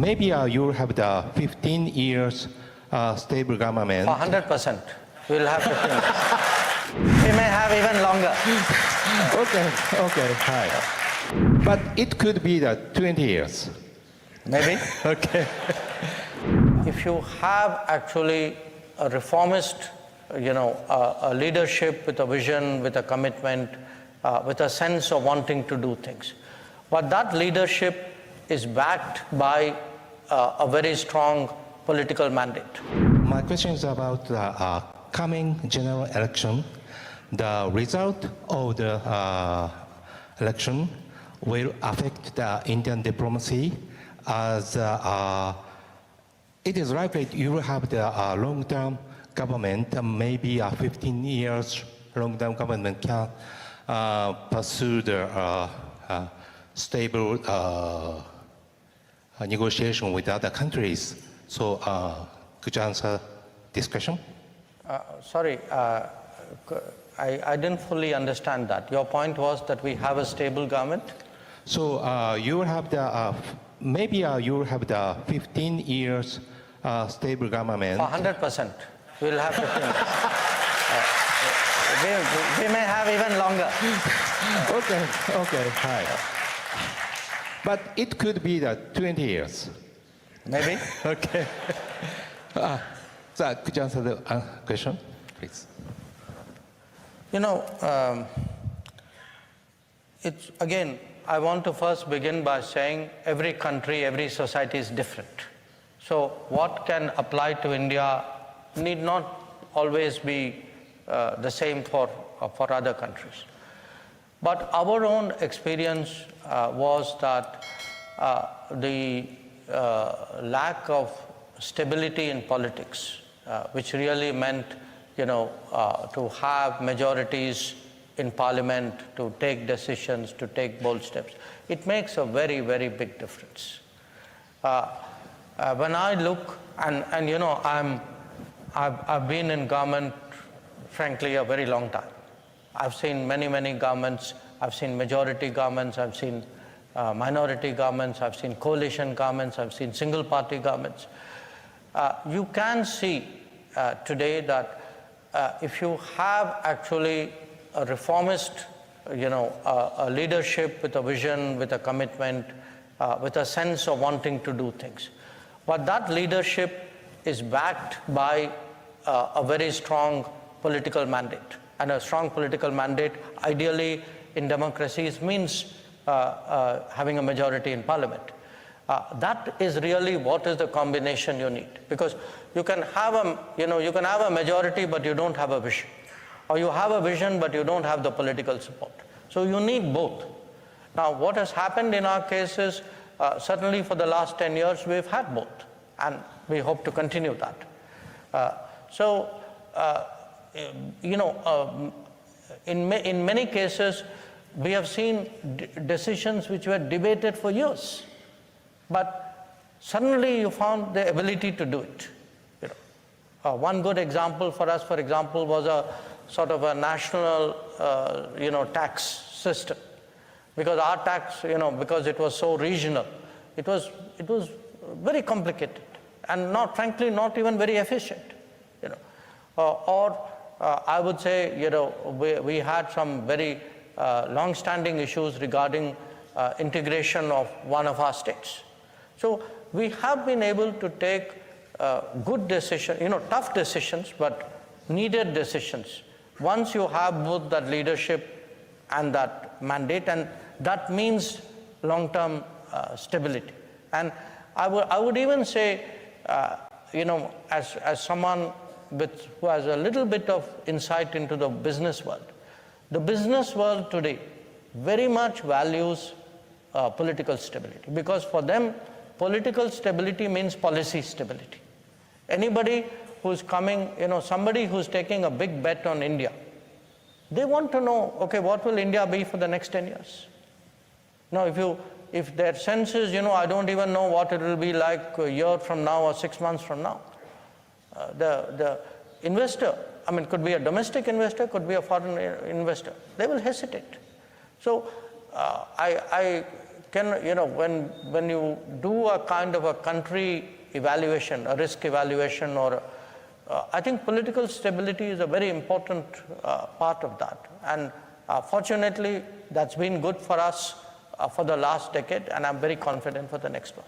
maybe you have the 15 years stable government. 100%. We'll have 15 years. We may have even longer. Okay, hi. But it could be the 20 years. Maybe. Okay. If you have actually a reformist, a leadership with a vision, with a commitment, with a sense of wanting to do things, but that leadership is backed by a very strong political mandate. My question is about the coming general election. The result of the election will affect the Indian diplomacy, as it is likely you will have the long-term government, maybe 15 years long-term government can pursue the stable negotiation with other countries. So could you answer this question? Sorry, I didn't fully understand that. Your point was that we have a stable government? So you will have the, maybe you will have the 15 years stable government. 100%. We'll have 15 years. We may have even longer. Okay, hi. But it could be the 20 years. Maybe. Okay. So could you answer the question, please? It's, again, I want to first begin by saying every country, every society is different. So what can apply to India need not always be the same for other countries. But our own experience was that the lack of stability in politics, which really meant, to have majorities in parliament, to take decisions, to take bold steps, it makes a very, very big difference. When I look, and I've been in government, frankly, a very long time. I've seen many, many governments. I've seen majority governments. I've seen minority governments. I've seen coalition governments. I've seen single-party governments. You can see today that if you have actually a reformist, a leadership with a vision, with a commitment, with a sense of wanting to do things, but that leadership is backed by a very strong political mandate. And a strong political mandate, ideally in democracies, means having a majority in parliament. That is really what is the combination you need, because you can have a majority but you don't have a vision, or you have a vision but you don't have the political support. So you need both. Now, what has happened in our case is certainly for the last 10 years we've had both, and we hope to continue that. In many cases, we have seen decisions which were debated for years, but suddenly you found the ability to do it. One good example for us, for example, was a sort of a national, tax system, because our tax, because it was so regional, it was very complicated and frankly, not even very efficient. I would say, we had some very long-standing issues regarding integration of one of our states. So we have been able to take good decisions, tough decisions, but needed decisions. Once you have both that leadership and that mandate, and that means long-term stability. And I would even say, as someone who has a little bit of insight into the business world today very much values political stability, because for them, political stability means policy stability. Anybody who's coming, somebody who's taking a big bet on India, they want to know, okay, what will India be for the next 10 years? Now, if their sense is, I don't even know what it will be like a year from now or 6 months from now, the investor, could be a domestic investor, could be a foreign investor, they will hesitate. So I when you do a kind of a country evaluation, a risk evaluation, or I think political stability is a very important part of that. And fortunately, that's been good for us for the last decade, and I'm very confident for the next one.